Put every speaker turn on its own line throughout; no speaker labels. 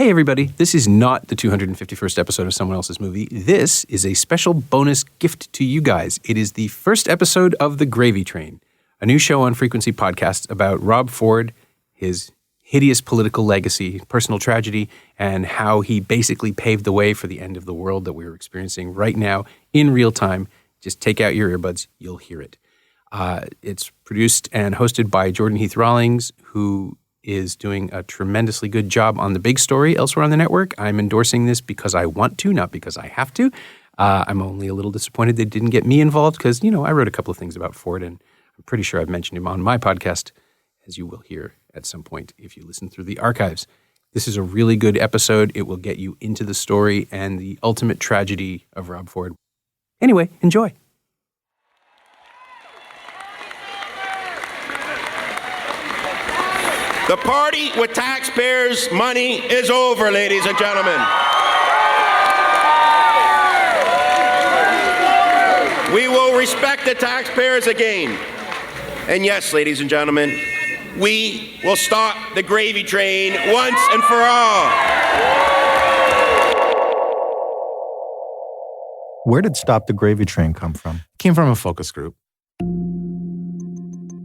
Hey everybody, this is not the 251st episode of Someone Else's Movie. This is a special bonus gift to you guys. It is the first episode of The Gravy Train, a new show on Frequency Podcasts about Rob Ford, his hideous political legacy, personal tragedy, and how he basically paved the way for the end of the world that we're experiencing right now in real time. Just take out your earbuds, you'll hear it. It's produced and hosted by Jordan Heath Rawlings, who is doing a tremendously good job on The Big Story elsewhere on the network. I'm endorsing this because I want to, not because I have to. I'm only a little disappointed they didn't get me involved because, I wrote a couple of things about Ford, and I'm pretty sure I've mentioned him on my podcast, as you will hear at some point if you listen through the archives. This is a really good episode. It will get you into the story and the ultimate tragedy of Rob Ford. Anyway, enjoy.
The party with taxpayers' money is over, ladies and gentlemen. We will respect the taxpayers again. And yes, ladies and gentlemen, we will stop the gravy train once and for all.
Where did Stop the Gravy Train come from?
It came from a focus group.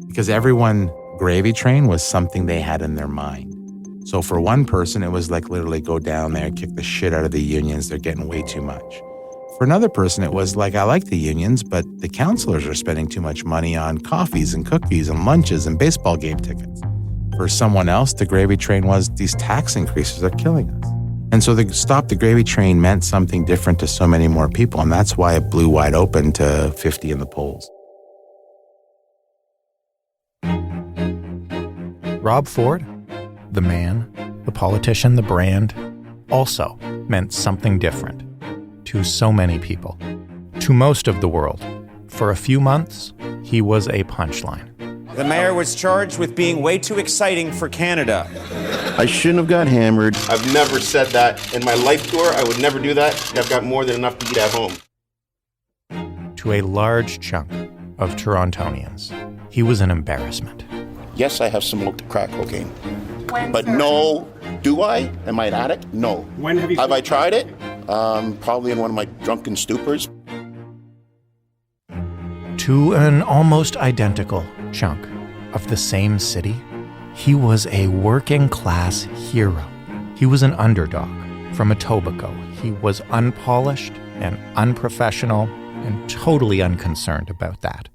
Because everyone, Gravy Train was something they had in their mind. So for one person, it was like literally go down there, kick the shit out of the unions. They're getting way too much. For another person, it was like, I like the unions, but the councillors are spending too much money on coffees and cookies and lunches and baseball game tickets. For someone else, the Gravy Train was, these tax increases are killing us. And so the Stop the Gravy Train meant something different to so many more people, and that's why it blew wide open to 50 in the polls.
Rob Ford, the man, the politician, the brand, also meant something different to so many people, to most of the world. For a few months, he was a punchline.
The mayor was charged with being way too exciting for Canada.
I shouldn't have got hammered. I've never said that in my life tour. I would never do that. I've got more than enough to eat at home.
To a large chunk of Torontonians, he was an embarrassment.
Yes, I have smoked crack cocaine. But no, do I? Am I an addict? No.
When have you?
Have I tried it? Probably in one of my drunken stupors.
To an almost identical chunk of the same city, he was a working-class hero. He was an underdog from Etobicoke. He was unpolished and unprofessional and totally unconcerned about that.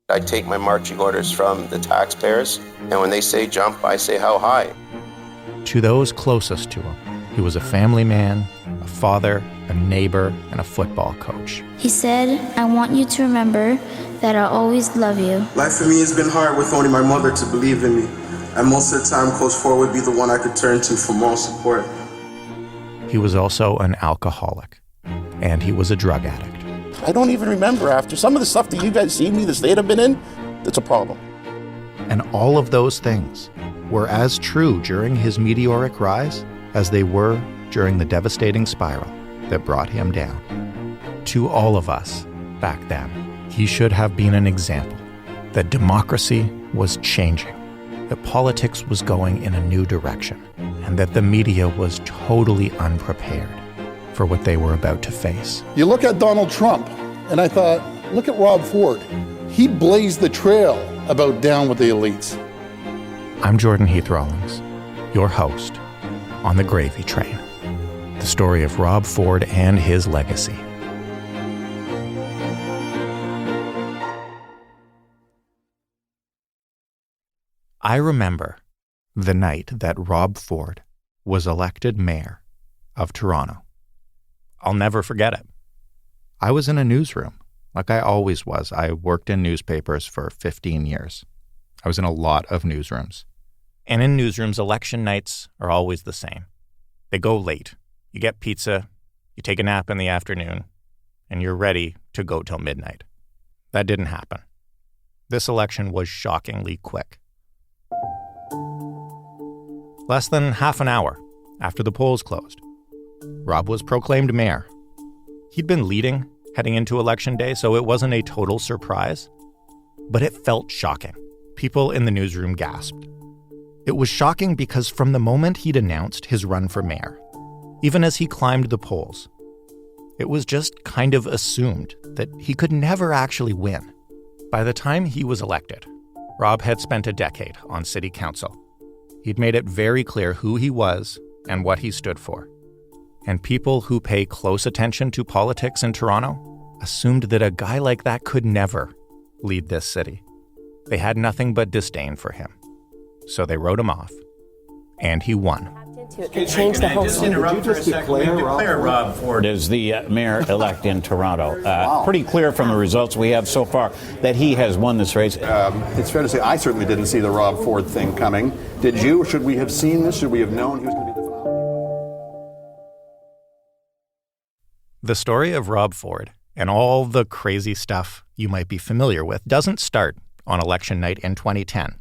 I take my marching orders from the taxpayers, and when they say jump, I say how high.
To those closest to him, he was a family man, a father, a neighbor, and a football coach.
He said, I want you to remember that I'll always love you.
Life for me has been hard with only my mother to believe in me. And most of the time, Coach Ford would be the one I could turn to for moral support.
He was also an alcoholic, and he was a drug addict.
I don't even remember after some of the stuff that you guys see me, the state I've been in, it's a problem.
And all of those things were as true during his meteoric rise as they were during the devastating spiral that brought him down. To all of us back then, he should have been an example that democracy was changing, that politics was going in a new direction, and that the media was totally unprepared for what they were about to face.
You look at Donald Trump, and I thought, look at Rob Ford. He blazed the trail about down with the elites.
I'm Jordan Heath Rawlings, your host on The Gravy Train, the story of Rob Ford and his legacy. I remember the night that Rob Ford was elected mayor of Toronto. I'll never forget it. I was in a newsroom, like I always was. I worked in newspapers for 15 years. I was in a lot of newsrooms. And in newsrooms, election nights are always the same. They go late. You get pizza, you take a nap in the afternoon, and you're ready to go till midnight. That didn't happen. This election was shockingly quick. Less than half an hour after the polls closed, Rob was proclaimed mayor. He'd been leading heading into Election Day, so it wasn't a total surprise, but it felt shocking. People in the newsroom gasped. It was shocking because from the moment he'd announced his run for mayor, even as he climbed the polls, it was just kind of assumed that he could never actually win. By the time he was elected, Rob had spent a decade on city council. He'd made it very clear who he was and what he stood for. And people who pay close attention to politics in Toronto assumed that a guy like that could never lead this city. They had nothing but disdain for him. So they wrote him off, and he won.
It changed the whole scene.
Did you just declare Rob Ford as the mayor-elect in Toronto? Pretty clear from the results we have so far that he has won this race.
It's fair to say I certainly didn't see the Rob Ford thing coming. Did you? Should we have seen this? Should we have known he was going to be the phenomenon?
The story of Rob Ford and all the crazy stuff you might be familiar with doesn't start on election night in 2010.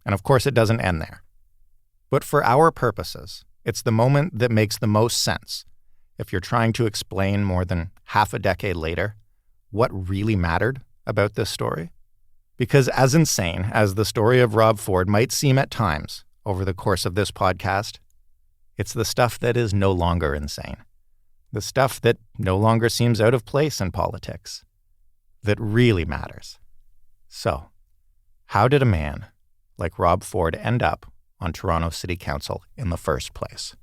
And of course, it doesn't end there. But for our purposes, it's the moment that makes the most sense if you're trying to explain more than half a decade later what really mattered about this story. Because as insane as the story of Rob Ford might seem at times over the course of this podcast, it's the stuff that is no longer insane. The stuff that no longer seems out of place in politics, that really matters. So, how did a man like Rob Ford end up on Toronto City Council in the first place?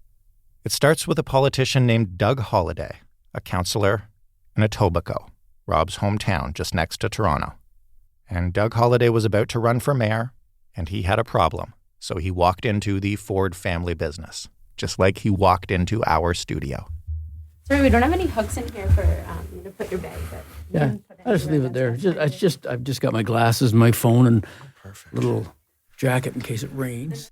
It starts with a politician named Doug Holliday, a councillor in Etobicoke, Rob's hometown just next to Toronto. And Doug Holliday was about to run for mayor, and he had a problem, so he walked into the Ford family business, just like he walked into our studio.
Sorry, we don't have any hooks in here for you to put your bag, but
yeah, I just leave it there. I've just got my glasses, my phone, and a little jacket in case it rains.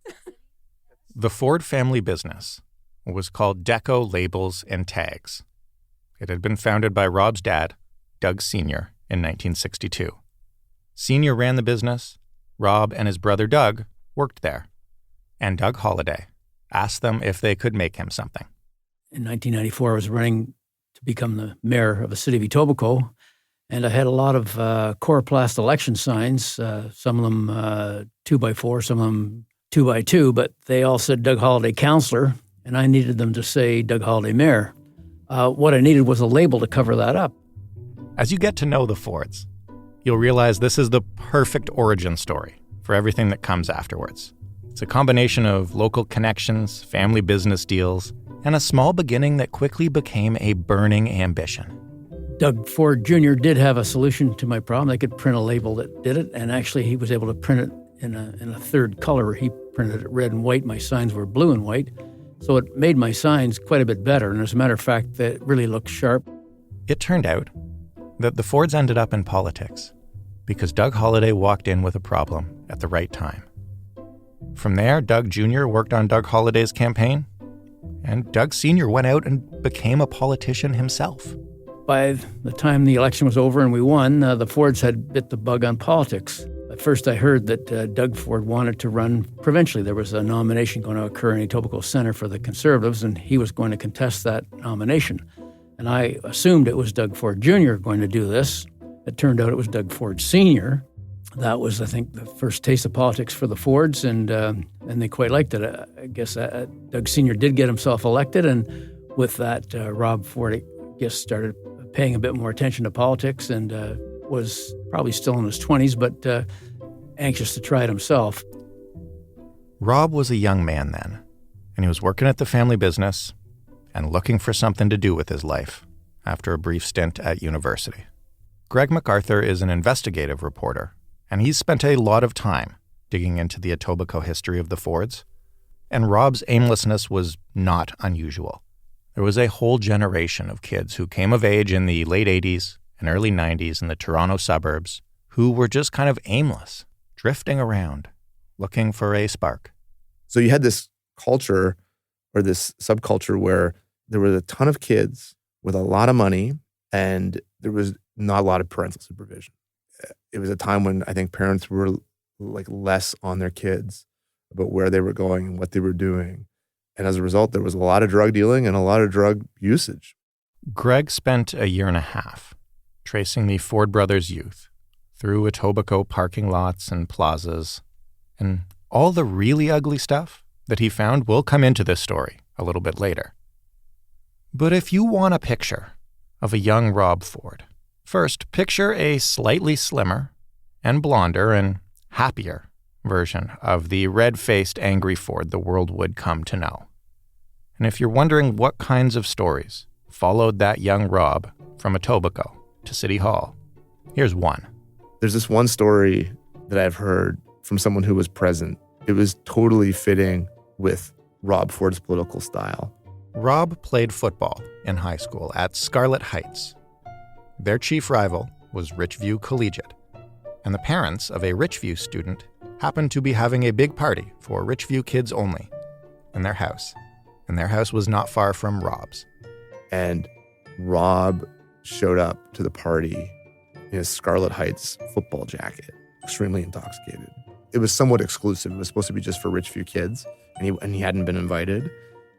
The Ford family business was called Deco Labels and Tags. It had been founded by Rob's dad, Doug Sr., in 1962. Sr. ran the business. Rob and his brother Doug worked there. And Doug Holliday asked them if they could make him something.
In 1994, I was running to become the mayor of the city of Etobicoke, and I had a lot of Coroplast election signs, some of them 2x4, some of them 2x2, but they all said Doug Holliday Councillor, and I needed them to say Doug Holliday Mayor. What I needed was a label to cover that up.
As you get to know the Fords, you'll realize this is the perfect origin story for everything that comes afterwards. It's a combination of local connections, family business deals, and a small beginning that quickly became a burning ambition.
Doug Ford Jr. did have a solution to my problem. They could print a label that did it, and actually he was able to print it in a third color. He printed it red and white. My signs were blue and white, so it made my signs quite a bit better, and as a matter of fact, they really looked sharp.
It turned out that the Fords ended up in politics because Doug Holliday walked in with a problem at the right time. From there, Doug Jr. worked on Doug Holliday's campaign, and Doug Sr. went out and became a politician himself.
By the time the election was over and we won, the Fords had bit the bug on politics. At first, I heard that Doug Ford wanted to run provincially. There was a nomination going to occur in Etobicoke Centre for the Conservatives, and he was going to contest that nomination. And I assumed it was Doug Ford Jr. going to do this. It turned out it was Doug Ford Sr. That was, I think, the first taste of politics for the Fords, and they quite liked it. I guess Doug Sr. did get himself elected, and with that, Rob Ford, I guess, started paying a bit more attention to politics and was probably still in his 20s, but anxious to try it himself.
Rob was a young man then, and he was working at the family business and looking for something to do with his life after a brief stint at university. Greg MacArthur is an investigative reporter, and he's spent a lot of time digging into the Etobicoke history of the Fords, and Rob's aimlessness was not unusual. There was a whole generation of kids who came of age in the late 80s and early 90s in the Toronto suburbs who were just kind of aimless, drifting around, looking for a spark.
So you had this culture or this subculture where there were a ton of kids with a lot of money and there was not a lot of parental supervision. It was a time when I think parents were like less on their kids about where they were going and what they were doing. And as a result, there was a lot of drug dealing and a lot of drug usage.
Greg spent a year and a half tracing the Ford brothers' youth through Etobicoke parking lots and plazas and All the really ugly stuff that he found will come into this story a little bit later. But if you want a picture of a young Rob Ford, first picture a slightly slimmer and blonder and happier version of the red-faced, angry Ford the world would come to know. And if you're wondering what kinds of stories followed that young Rob from Etobicoke to City Hall, here's one.
There's this one story that I've heard from someone who was present. It was totally fitting with Rob Ford's political style.
Rob played football in high school at Scarlett Heights. Their chief rival was Richview Collegiate, and the parents of a Richview student happened to be having a big party for Richview kids only in their house. And their house was not far from Rob's.
And Rob showed up to the party in his Scarlett Heights football jacket, extremely intoxicated. It was somewhat exclusive. It was supposed to be just for Richview kids, and he hadn't been invited.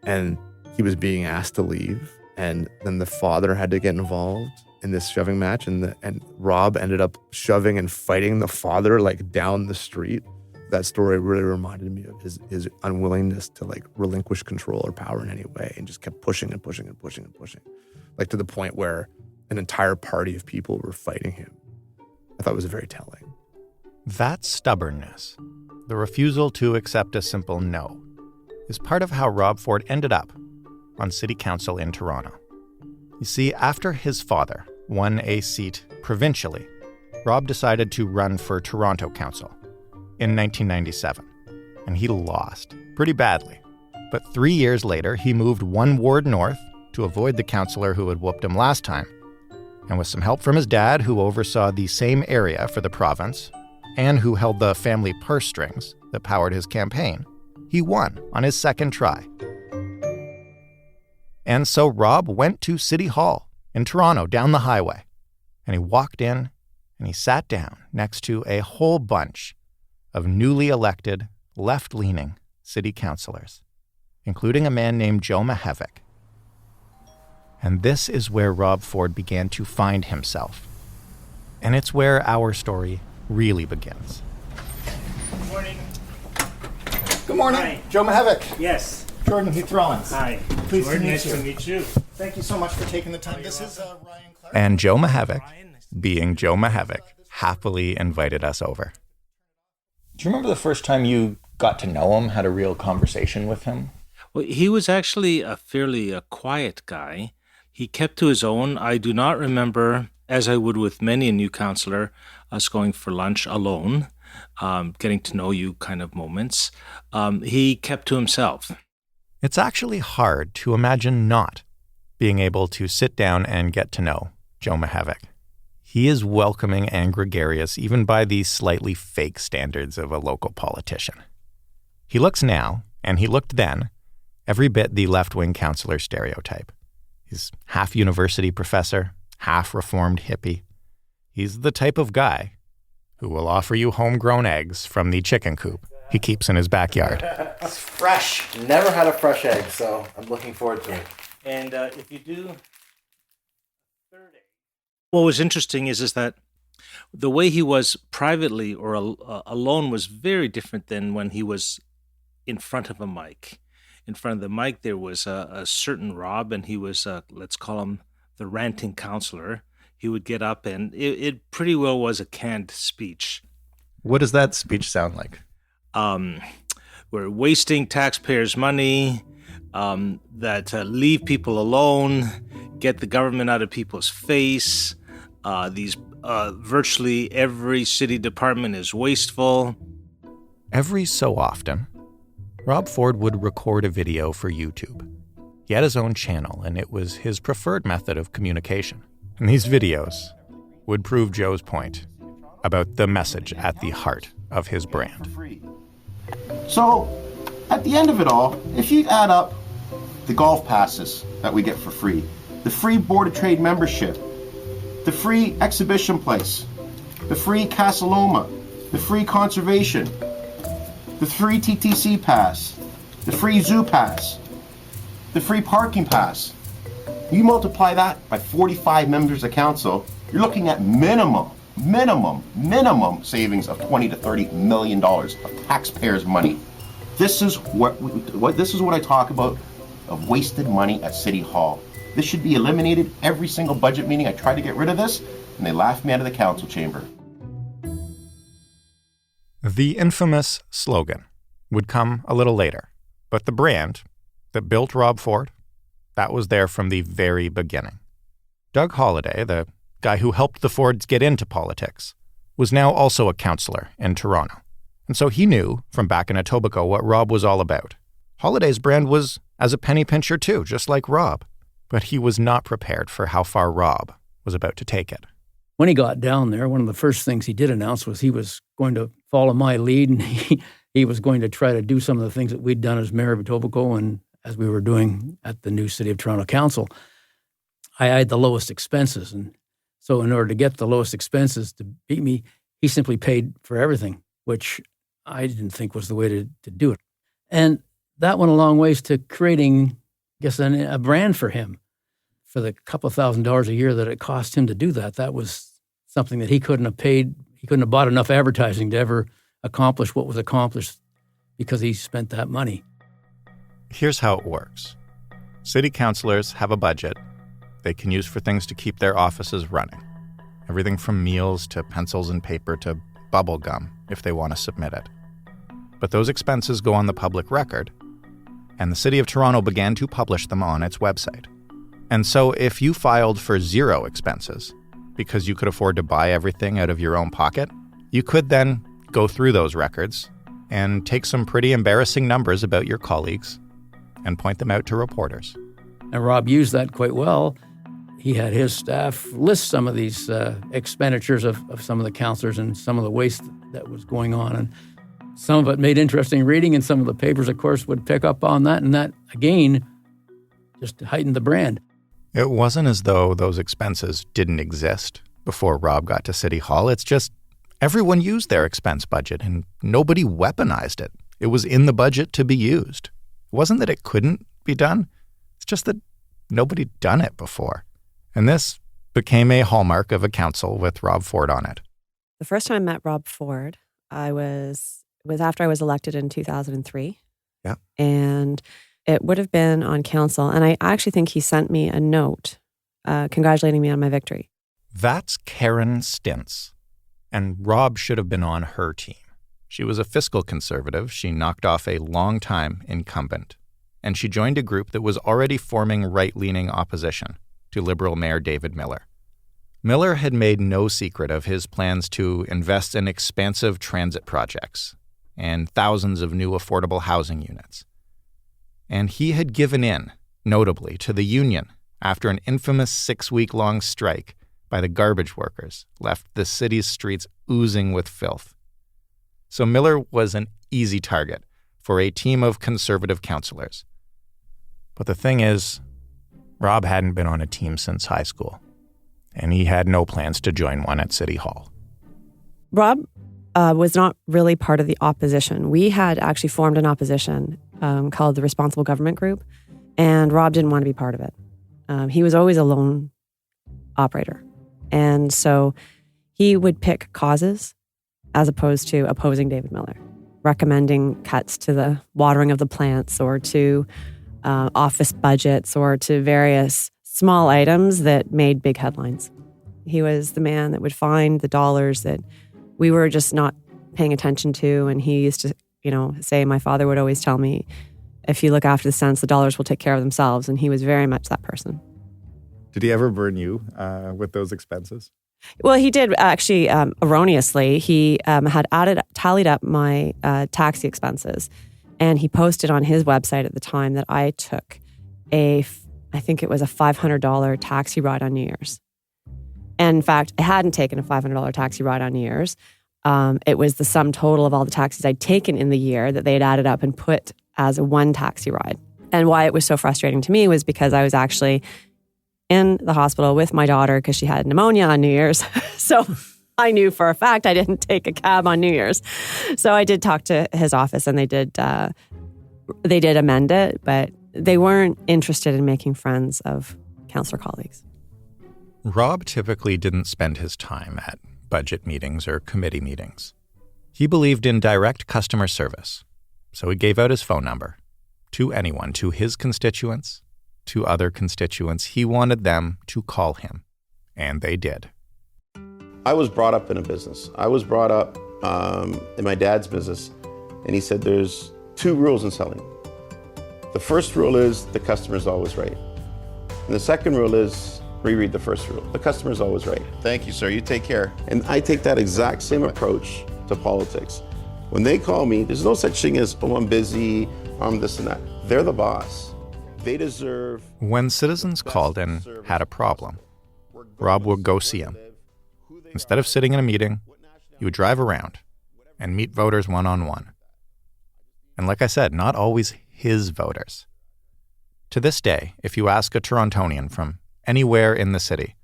And he was being asked to leave. And then the father had to get involved in this shoving match. And Rob ended up shoving and fighting the father like down the street. That story really reminded me of his unwillingness to like relinquish control or power in any way, and just kept pushing and pushing and pushing and pushing, like to the point where an entire party of people were fighting him. I thought it was very telling.
That stubbornness, the refusal to accept a simple no, is part of how Rob Ford ended up on City Council in Toronto. You see, after his father won a seat provincially, Rob decided to run for Toronto Council in 1997, and he lost pretty badly. But 3 years later, he moved one ward north to avoid the councillor who had whooped him last time. And with some help from his dad, who oversaw the same area for the province and who held the family purse strings that powered his campaign, he won on his second try. And so Rob went to City Hall in Toronto down the highway, and he walked in and he sat down next to a whole bunch of newly elected, left-leaning city councillors, including a man named Joe Mihevc. And this is where Rob Ford began to find himself. And it's where our story really begins.
Good morning.
Good morning.
Hi.
Joe Mihevc.
Yes.
Jordan Heath Rollins.
Hi.
Pleased
Jordan,
to meet
nice
you.
to meet you.
Thank you so much for taking the time. This is Ryan Clark.
And Joe Mihevc, being Joe Mihevc, happily invited us over.
Do you remember the first time you got to know him, had a real conversation with him?
Well, he was actually a fairly quiet guy. He kept to his own. I do not remember, as I would with many a new councillor, us going for lunch alone, getting to know you kind of moments. He kept to himself.
It's actually hard to imagine not being able to sit down and get to know Joe Mihevc. He is welcoming and gregarious, even by the slightly fake standards of a local politician. He looks now, and he looked then, every bit the left-wing councillor stereotype. He's half university professor, half reformed hippie. He's the type of guy who will offer you homegrown eggs from the chicken coop he keeps in his backyard.
It's fresh. Never had a fresh egg, so I'm looking forward to it.
And if you do... What was interesting is that the way he was privately or alone was very different than when he was in front of a mic. In front of the mic, there was a certain Rob, and he was, let's call him the ranting counselor. He would get up, and it pretty well was a canned speech.
What does that speech sound like?
We're wasting taxpayers' money, that leave people alone, get the government out of people's face. Virtually every city department is wasteful.
Every so often, Rob Ford would record a video for YouTube. He had his own channel, and it was his preferred method of communication. And these videos would prove Joe's point about the message at the heart of his brand.
So, at the end of it all, if you add up the golf passes that we get for free, the free Board of Trade membership, the free exhibition place, the free Casa Loma, the free conservation, the free TTC pass, the free zoo pass, the free parking pass. You multiply that by 45 members of council, you're looking at minimum minimum savings of $20 to $30 million of taxpayers' money. This is what I talk about of wasted money at City Hall. This should be eliminated every single budget meeting. I tried to get rid of this, and they laughed me out of the council chamber.
The infamous slogan would come a little later, but the brand that built Rob Ford, that was there from the very beginning. Doug Holliday, the guy who helped the Fords get into politics, was now also a councillor in Toronto. And so he knew from back in Etobicoke what Rob was all about. Holliday's brand was as a penny pincher too, just like Rob. But he was not prepared for how far Rob was about to take it.
When he got down there, one of the first things he did announce was he was going to follow my lead, and he was going to try to do some of the things that we'd done as mayor of Etobicoke and as we were doing at the new City of Toronto Council. I had the lowest expenses, and so in order to get the lowest expenses to beat me, he simply paid for everything, which I didn't think was the way to do it. And that went a long ways to creating, I guess, a brand for him. For the couple of $1,000s a year that it cost him to do that, that was something that he couldn't have paid. He couldn't have bought enough advertising to ever accomplish what was accomplished because he spent that money.
Here's how it works. City councillors have a budget they can use for things to keep their offices running. Everything from meals to pencils and paper to bubble gum if they want to submit it. But those expenses go on the public record, and the City of Toronto began to publish them on its website. And so if you filed for 0 expenses because you could afford to buy everything out of your own pocket, you could then go through those records and take some pretty embarrassing numbers about your colleagues and point them out to reporters.
And Rob used that quite well. He had his staff list some of these expenditures of some of the councillors and some of the waste that was going on. And some of it made interesting reading, and some of the papers, of course, would pick up on that. And that, again, just heightened the brand.
It wasn't as though those expenses didn't exist before Rob got to City Hall. It's just everyone used their expense budget and nobody weaponized it. It was in the budget to be used. It wasn't that it couldn't be done. It's just that nobody'd done it before. And this became a hallmark of a council with Rob Ford on it.
The first time I met Rob Ford, it was after I was elected in 2003.
Yeah.
And it would have been on council. And I actually think he sent me a note congratulating me on my victory.
That's Karen Stintz. And Rob should have been on her team. She was a fiscal conservative. She knocked off a long-time incumbent. And she joined a group that was already forming right-leaning opposition to Liberal Mayor David Miller. Miller had made no secret of his plans to invest in expansive transit projects and thousands of new affordable housing units. And he had given in, notably, to the union after an infamous 6-week-long strike by the garbage workers left the city's streets oozing with filth. So Miller was an easy target for a team of conservative councillors. But the thing is, Rob hadn't been on a team since high school, and he had no plans to join one at City Hall.
Rob was not really part of the opposition. We had actually formed an opposition called the Responsible Government Group, and Rob didn't want to be part of it. He was always a lone operator. And so he would pick causes as opposed to opposing David Miller, recommending cuts to the watering of the plants or to office budgets or to various small items that made big headlines. He was the man that would find the dollars that we were just not paying attention to. And he used to, say, my father would always tell me, if you look after the cents, the dollars will take care of themselves. And he was very much that person.
Did he ever burn you with those expenses?
Well, he did actually erroneously. He had tallied up my taxi expenses, and he posted on his website at the time that I took I think it was a $500 taxi ride on New Year's. And in fact, I hadn't taken a $500 taxi ride on New Year's. It was the sum total of all the taxis I'd taken in the year that they had added up and put as one taxi ride. And why it was so frustrating to me was because I was actually in the hospital with my daughter because she had pneumonia on New Year's. So I knew for a fact I didn't take a cab on New Year's. So I did talk to his office, and they did amend it, but they weren't interested in making friends of councillor colleagues.
Rob typically didn't spend his time at budget meetings or committee meetings. He believed in direct customer service, so he gave out his phone number to anyone, to his constituents, to other constituents. He wanted them to call him, and they did.
I was brought up in a business. I was brought up in my dad's business, and he said there's 2 rules in selling. The first rule is the customer's always right. And the second rule is reread the first rule. The customer's always right. Thank you, sir. You take care. And I take that exact same approach to politics. When they call me, there's no such thing as, oh, I'm busy, I'm this and that. They're the boss. They deserve...
When citizens called and had a problem, Rob would go see them. Instead of sitting in a meeting, he would drive around and meet voters one-on-one. And like I said, not always his voters. To this day, if you ask a Torontonian from anywhere in the city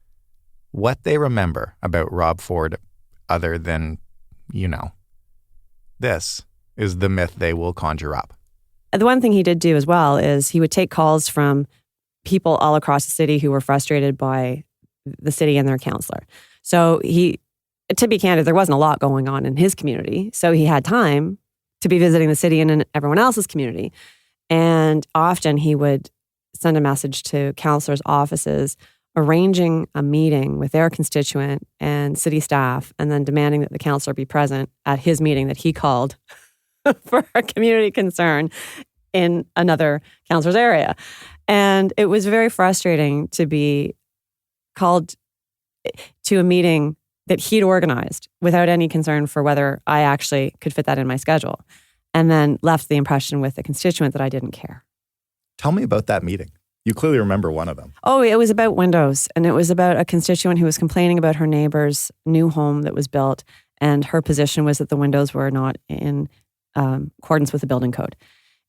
what they remember about Rob Ford other than, this is the myth they will conjure up.
The one thing he did do as well is he would take calls from people all across the city who were frustrated by the city and their councillor. So to be candid, there wasn't a lot going on in his community. So he had time to be visiting the city and in everyone else's community. And often he would send a message to councillors' offices, arranging a meeting with their constituent and city staff, and then demanding that the councillor be present at his meeting that he called for a community concern in another councillor's area. And it was very frustrating to be called to a meeting that he'd organized without any concern for whether I actually could fit that in my schedule, and then left the impression with the constituent that I didn't care.
Tell me about that meeting. You clearly remember one of them.
Oh, it was about windows, and it was about a constituent who was complaining about her neighbor's new home that was built, and her position was that the windows were not in accordance with the building code.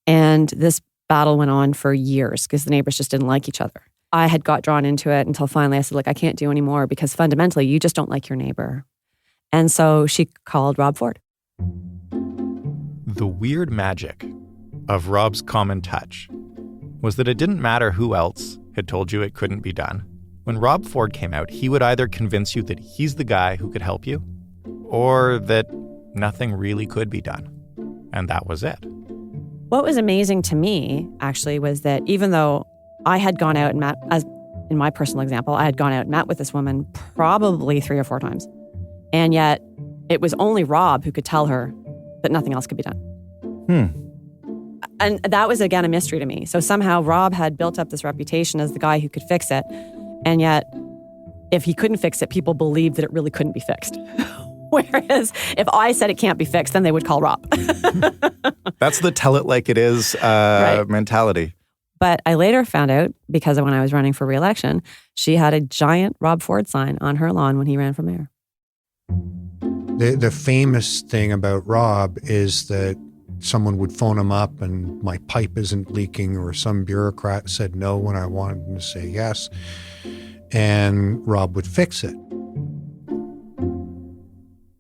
And this battle went on for years because the neighbors just didn't like each other. I had got drawn into it until finally I said, I can't do anymore because fundamentally you just don't like your neighbor. And so she called Rob Ford.
The weird magic of Rob's common touch was that it didn't matter who else had told you it couldn't be done. When Rob Ford came out, he would either convince you that he's the guy who could help you, or that nothing really could be done. And that was it.
What was amazing to me, actually, was that even though I had gone out and met, as in my personal example, I had gone out and met with this woman probably 3 or 4 times. And yet it was only Rob who could tell her that nothing else could be done. And that was, again, a mystery to me. So somehow Rob had built up this reputation as the guy who could fix it. And yet, if he couldn't fix it, people believed that it really couldn't be fixed. Whereas if I said it can't be fixed, then they would call Rob.
That's the tell it like it is mentality.
But I later found out, because when I was running for re-election, she had a giant Rob Ford sign on her lawn when he ran for mayor.
The famous thing about Rob is that someone would phone him up and my pipe isn't leaking, or some bureaucrat said no when I wanted him to say yes, and Rob would fix it.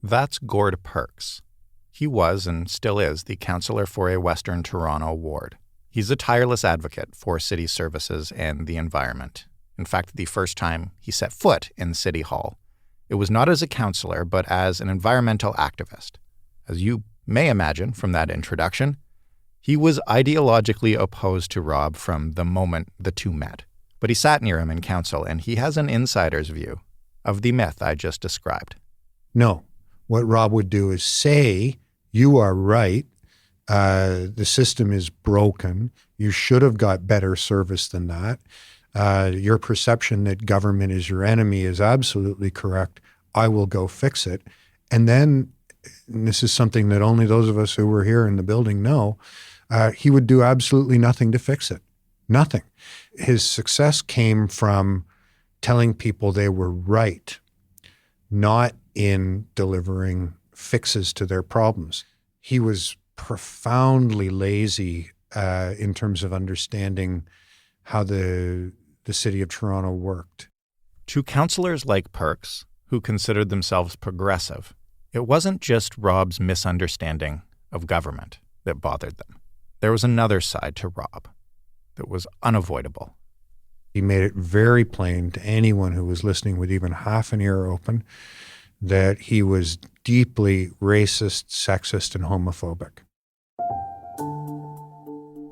That's Gord Perks. He was and still is the councillor for a Western Toronto ward. He's a tireless advocate for city services and the environment. In fact, the first time he set foot in City Hall, it was not as a councillor, but as an environmental activist. As you may imagine from that introduction, he was ideologically opposed to Rob from the moment the two met. But he sat near him in council, and he has an insider's view of the myth I just described.
No. What Rob would do is say, you are right. The system is broken. You should have got better service than that. Your perception that government is your enemy is absolutely correct. I will go fix it. And then, and this is something that only those of us who were here in the building know, he would do absolutely nothing to fix it. Nothing. His success came from telling people they were right, not in delivering fixes to their problems. He was profoundly lazy in terms of understanding how the city of Toronto worked.
To councillors like Perks, who considered themselves progressive, it wasn't just Rob's misunderstanding of government that bothered them. There was another side to Rob that was unavoidable.
He made it very plain to anyone who was listening with even half an ear open that he was deeply racist, sexist, and homophobic.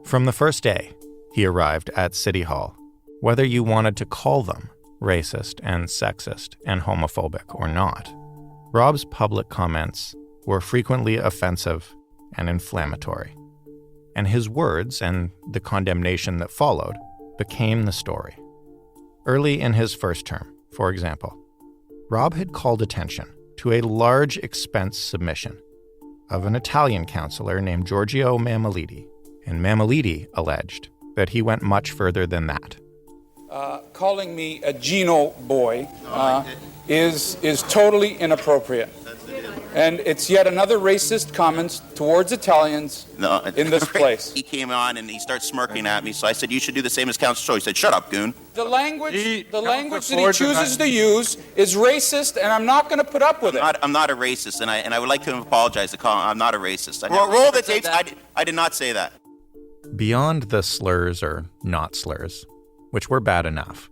From the first day he arrived at City Hall, whether you wanted to call them racist and sexist and homophobic or not, Rob's public comments were frequently offensive and inflammatory. And his words and the condemnation that followed became the story. Early in his first term, for example, Rob had called attention to a large expense submission of an Italian counselor named Giorgio Mammoliti, and Mammoliti alleged that he went much further than that.
Calling me a Gino boy is totally inappropriate. And it's yet another racist comment towards Italians in this place.
He came on and he started smirking at me, so I said, you should do the same as Councillor Cho. He said, shut up, goon.
The language that he chooses to use is racist, and I'm not going to put up with it.
I'm not a racist, and I would like to apologize to Colin. I'm not a racist. Roll the tapes. I did not say that.
Beyond the slurs or not slurs, which were bad enough,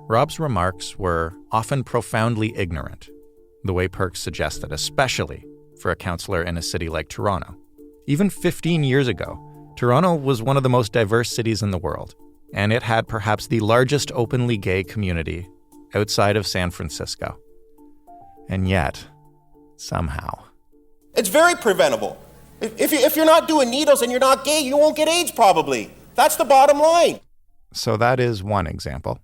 Rob's remarks were often profoundly ignorant, the way Perks suggested, especially for a counselor in a city like Toronto. Even 15 years ago, Toronto was one of the most diverse cities in the world, and it had perhaps the largest openly gay community outside of San Francisco. And yet, somehow...
It's very preventable. If you're not doing needles and you're not gay, you won't get AIDS probably. That's the bottom line.
So that is one example.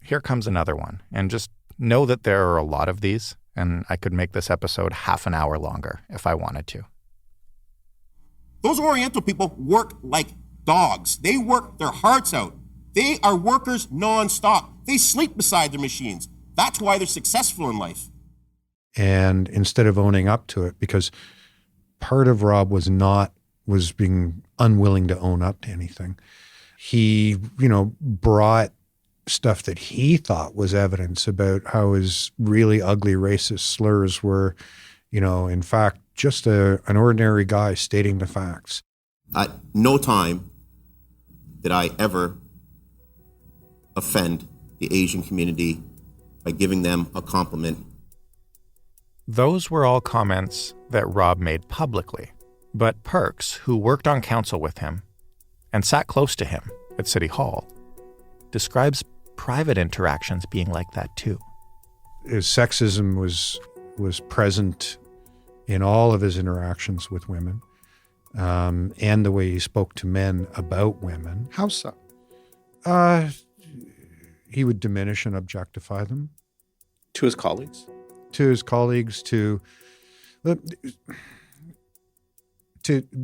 Here comes another one, and just know that there are a lot of these, and I could make this episode half an hour longer if I wanted to.
Those Oriental people work like dogs. They work their hearts out. They are workers nonstop. They sleep beside their machines. That's why they're successful in life.
And instead of owning up to it, because part of Rob was being unwilling to own up to anything. He, brought stuff that he thought was evidence about how his really ugly racist slurs were, in fact, just an ordinary guy stating the facts.
At no time did I ever offend the Asian community by giving them a compliment.
Those were all comments that Rob made publicly, but Perks, who worked on council with him and sat close to him at City Hall, describes private interactions being like that too.
His sexism was present in all of his interactions with women, and the way he spoke to men about women.
How so?
He would diminish and objectify them.
To his colleagues?
To his colleagues, to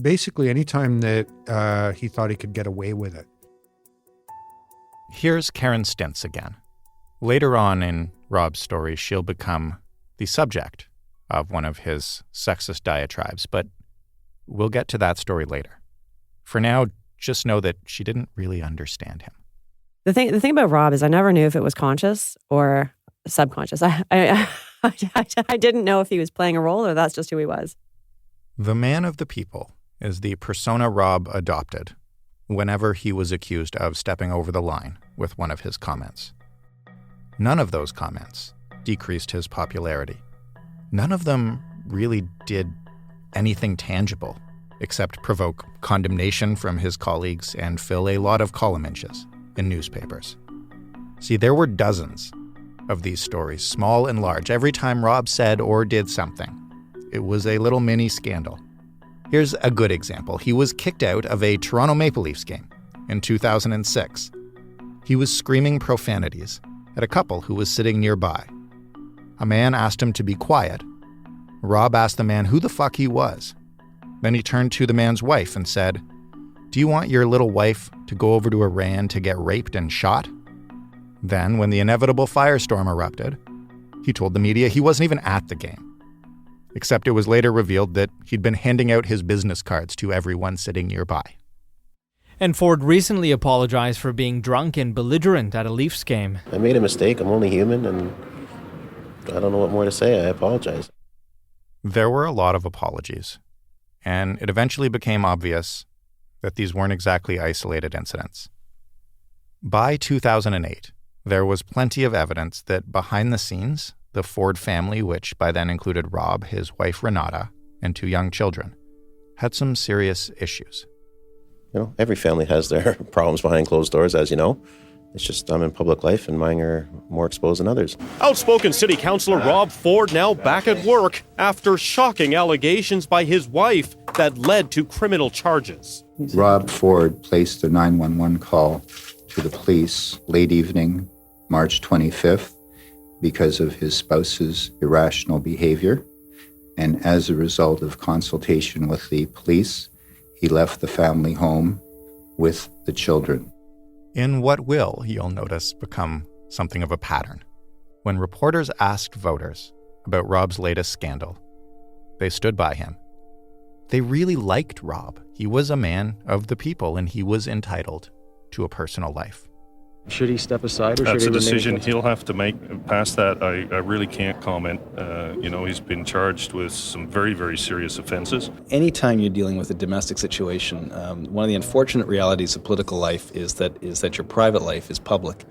basically any time that he thought he could get away with it.
Here's Karen Stintz again. Later on in Rob's story, she'll become the subject of one of his sexist diatribes, but we'll get to that story later. For now, just know that she didn't really understand him.
The thing about Rob is I never knew if it was conscious or subconscious. I didn't know if he was playing a role or that's just who he was.
The man of the people is the persona Rob adopted whenever he was accused of stepping over the line with one of his comments. None of those comments decreased his popularity. None of them really did anything tangible except provoke condemnation from his colleagues and fill a lot of column inches in newspapers. See, there were dozens of these stories, small and large. Every time Rob said or did something, it was a little mini scandal. Here's a good example. He was kicked out of a Toronto Maple Leafs game in 2006. He was screaming profanities at a couple who was sitting nearby. A man asked him to be quiet. Rob asked the man who the fuck he was. Then he turned to the man's wife and said, "Do you want your little wife to go over to Iran to get raped and shot?" Then, when the inevitable firestorm erupted, he told the media he wasn't even at the game. Except it was later revealed that he'd been handing out his business cards to everyone sitting nearby.
And Ford recently apologized for being drunk and belligerent at a Leafs game.
I made a mistake. I'm only human, and I don't know what more to say. I apologize.
There were a lot of apologies, and it eventually became obvious that these weren't exactly isolated incidents. By 2008, there was plenty of evidence that behind the scenes, the Ford family, which by then included Rob, his wife Renata, and 2 young children, had some serious issues.
You know, every family has their problems behind closed doors, as you know. It's just I'm in public life and mine are more exposed than others.
Outspoken City Councillor Rob Ford now back at work after shocking allegations by his wife that led to criminal charges.
Rob Ford placed a 911 call to the police late evening, March 25th, because of his spouse's irrational behavior. And as a result of consultation with the police, he left the family home with the children.
In what will, you'll notice, become something of a pattern. When reporters asked voters about Rob's latest scandal, they stood by him. They really liked Rob. He was a man of the people, and he was entitled to a personal life.
Should he step aside, or
that's
should he
a decision he'll have to make. Past that, I really can't comment. He's been charged with some very, very serious offenses.
Anytime you're dealing with a domestic situation, one of the unfortunate realities of political life is that your private life is public.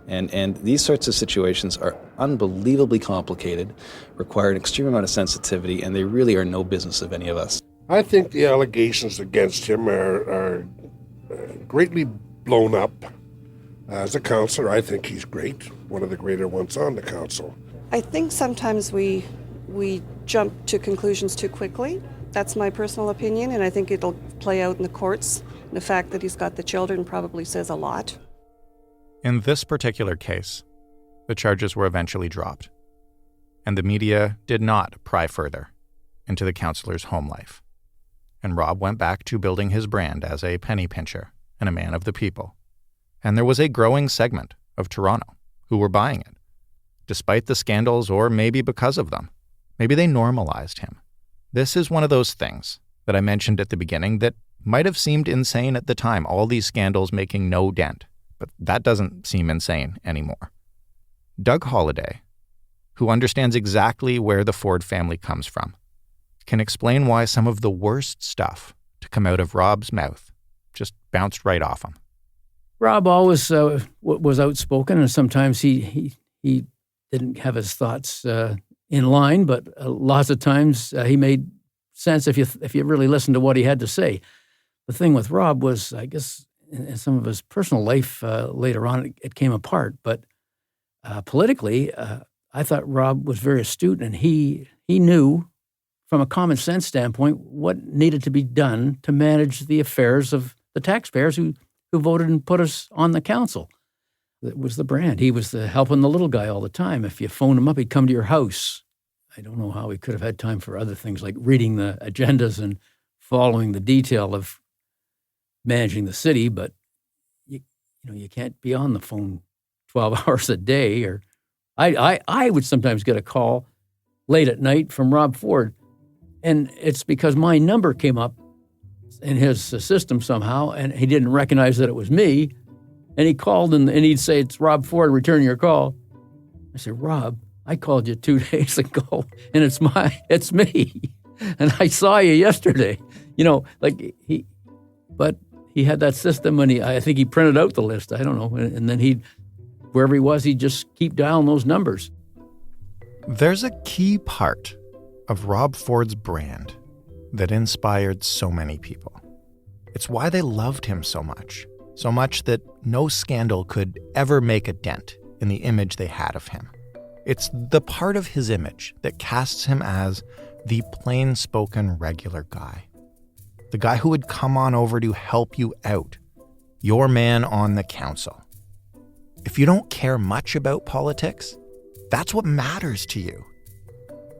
And these sorts of situations are unbelievably complicated, require an extreme amount of sensitivity, and they really are no business of any of us.
I think the allegations against him are greatly blown up. As a councillor, I think he's great, one of the greater ones on the council.
I think sometimes we jump to conclusions too quickly. That's my personal opinion, and I think it'll play out in the courts. The fact that he's got the children probably says a lot.
In this particular case, the charges were eventually dropped, and the media did not pry further into the councillor's home life. And Rob went back to building his brand as a penny pincher and a man of the people. And there was a growing segment of Toronto who were buying it, despite the scandals or maybe because of them. Maybe they normalized him. This is one of those things that I mentioned at the beginning that might have seemed insane at the time, all these scandals making no dent, but that doesn't seem insane anymore. Doug Holliday, who understands exactly where the Ford family comes from, can explain why some of the worst stuff to come out of Rob's mouth just bounced right off him.
Rob always was outspoken, and sometimes he didn't have his thoughts in line, but lots of times he made sense if you really listened to what he had to say. The thing with Rob was, I guess, in some of his personal life later on, it came apart. But politically, I thought Rob was very astute, and he knew, from a common sense standpoint, what needed to be done to manage the affairs of the taxpayers who voted and put us on the council. It was the brand. He was helping the little guy all the time. If you phoned him up, he'd come to your house. I don't know how he could have had time for other things like reading the agendas and following the detail of managing the city, but you can't be on the phone 12 hours a day. Or I would sometimes get a call late at night from Rob Ford, and it's because my number came up in his system somehow, and he didn't recognize that it was me. And he called, and he'd say, "It's Rob Ford returning your call." I said, "Rob, I called you 2 days ago, and it's me, and I saw you yesterday." But he had that system, and I think he printed out the list. I don't know, and then wherever he was, he'd just keep dialing those numbers.
There's a key part of Rob Ford's brand that inspired so many people. It's why they loved him so much that no scandal could ever make a dent in the image they had of him. It's the part of his image that casts him as the plain-spoken regular guy. The guy who would come on over to help you out, your man on the council. If you don't care much about politics, that's what matters to you.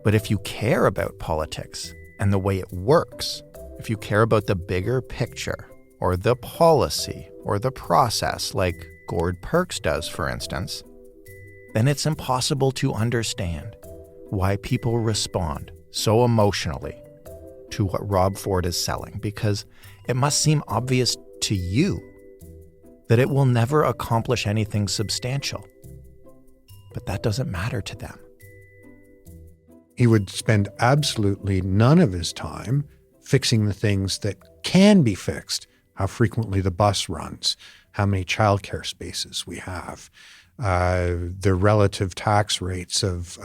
But if you care about politics and the way it works, if you care about the bigger picture or the policy or the process like Gord Perks does, for instance, then it's impossible to understand why people respond so emotionally to what Rob Ford is selling, because it must seem obvious to you that it will never accomplish anything substantial. But that doesn't matter to them.
He would spend absolutely none of his time fixing the things that can be fixed, how frequently the bus runs, how many childcare spaces we have, the relative tax rates of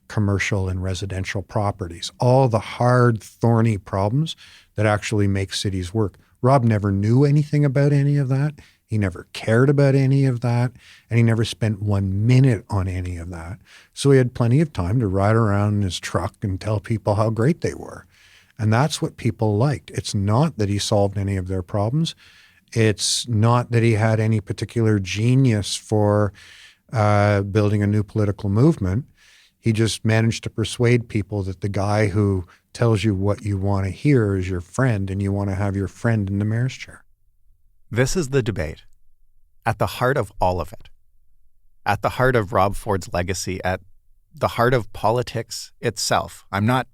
commercial and residential properties, all the hard, thorny problems that actually make cities work. Rob never knew anything about any of that. He never cared about any of that, and he never spent 1 minute on any of that. So he had plenty of time to ride around in his truck and tell people how great they were. And that's what people liked. It's not that he solved any of their problems. It's not that he had any particular genius for building a new political movement. He just managed to persuade people that the guy who tells you what you want to hear is your friend, and you want to have your friend in the mayor's chair.
This is the debate. At the heart of all of it. At the heart of Rob Ford's legacy, at the heart of politics itself. I'm not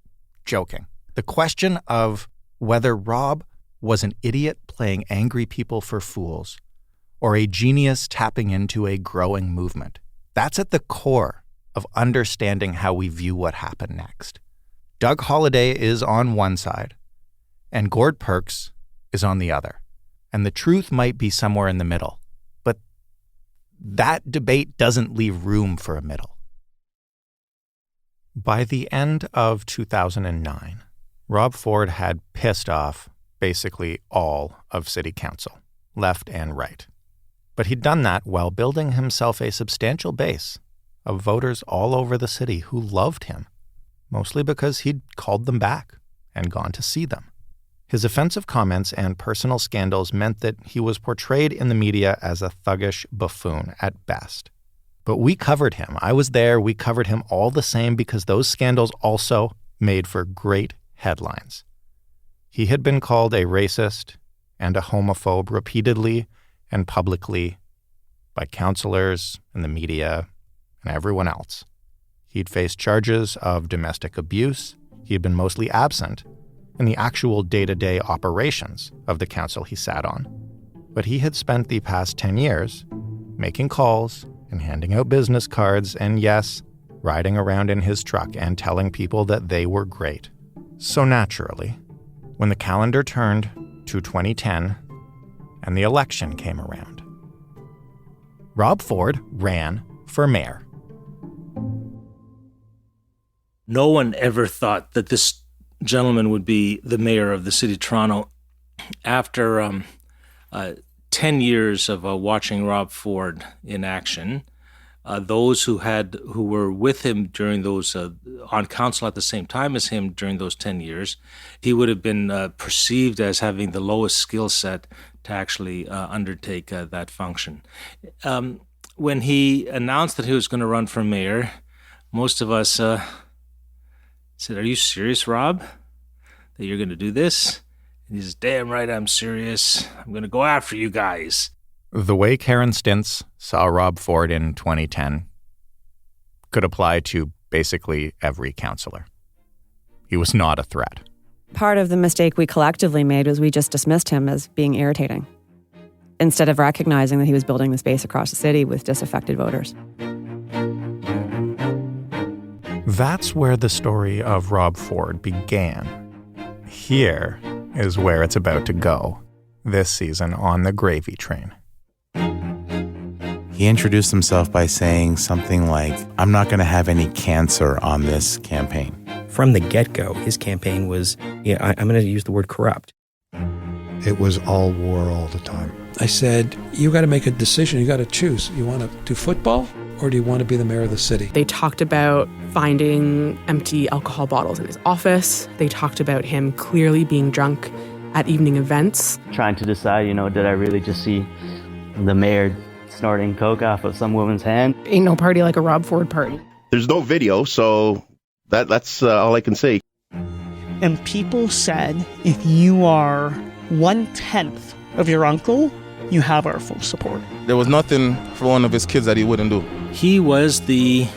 joking. The question of whether Rob was an idiot playing angry people for fools or a genius tapping into a growing movement. That's at the core of understanding how we view what happened next. Doug Holliday is on one side, and Gord Perks is on the other. And the truth might be somewhere in the middle. But that debate doesn't leave room for a middle. By the end of 2009, Rob Ford had pissed off basically all of City Council, left and right. But he'd done that while building himself a substantial base of voters all over the city who loved him, mostly because he'd called them back and gone to see them. His offensive comments and personal scandals meant that he was portrayed in the media as a thuggish buffoon at best. But we covered him. I was there. We covered him all the same because those scandals also made for great headlines. He had been called a racist and a homophobe repeatedly and publicly by councillors and the media and everyone else. He'd faced charges of domestic abuse. He had been mostly absent in the actual day-to-day operations of the council he sat on. But he had spent the past 10 years making calls and handing out business cards and, yes, riding around in his truck and telling people that they were great. So naturally, when the calendar turned to 2010 and the election came around, Rob Ford ran for mayor.
No one ever thought that this gentleman would be the mayor of the city of Toronto. After 10 years of watching Rob Ford in action, those who were with him during those on council at the same time as him during those 10 years, he would have been perceived as having the lowest skill set to actually undertake that function. When he announced that he was going to run for mayor, most of us said, "Are you serious, Rob, that you're going to do this?" And he says, "Damn right I'm serious. I'm going to go after you guys."
The way Karen Stintz saw Rob Ford in 2010 could apply to basically every councillor. He was not a threat.
Part of the mistake we collectively made was we just dismissed him as being irritating, instead of recognizing that he was building the space across the city with disaffected voters.
That's where the story of Rob Ford began. Here is where it's about to go this season on The Gravy Train.
He introduced himself by saying something like, "I'm not going to have any cancer on this campaign."
From the get-go, his campaign was, I'm going to use the word corrupt.
It was all war all the time.
I said, you got to make a decision. You got to choose. You want to do football or do you want to be the mayor of the city?
They talked about finding empty alcohol bottles in his office. They talked about him clearly being drunk at evening events.
Trying to decide, did I really just see the mayor snorting coke off of some woman's hand?
Ain't no party like a Rob Ford party.
There's no video, so that's all I can say.
And people said, if you are 1/10 of your uncle, you have our full support.
There was nothing for one of his kids that he wouldn't do.
He was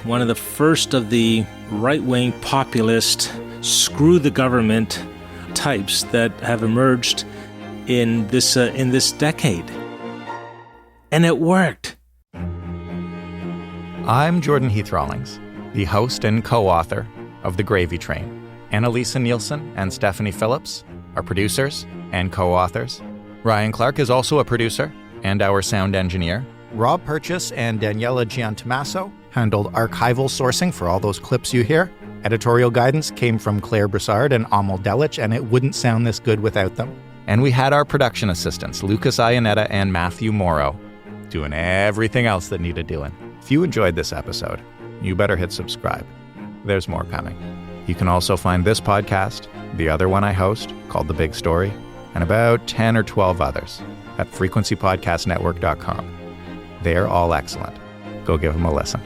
one of the first of the right-wing populist, screw the government types that have emerged in this decade. And it worked.
I'm Jordan Heath Rawlings, the host and co-author of The Gravy Train. Annalisa Nielsen and Stephanie Phillips are producers and co-authors. Ryan Clark is also a producer and our sound engineer. Rob Purchase and Daniela Giantomasso handled archival sourcing for all those clips you hear. Editorial guidance came from Claire Broussard and Amal Delich, and it wouldn't sound this good without them. And we had our production assistants, Lucas Iannetta and Matthew Morrow, doing everything else that needed doing. If you enjoyed this episode, you better hit subscribe. There's more coming. You can also find this podcast, the other one I host, called The Big Story, and about 10 or 12 others at frequencypodcastnetwork.com. They're all excellent. Go give them a listen.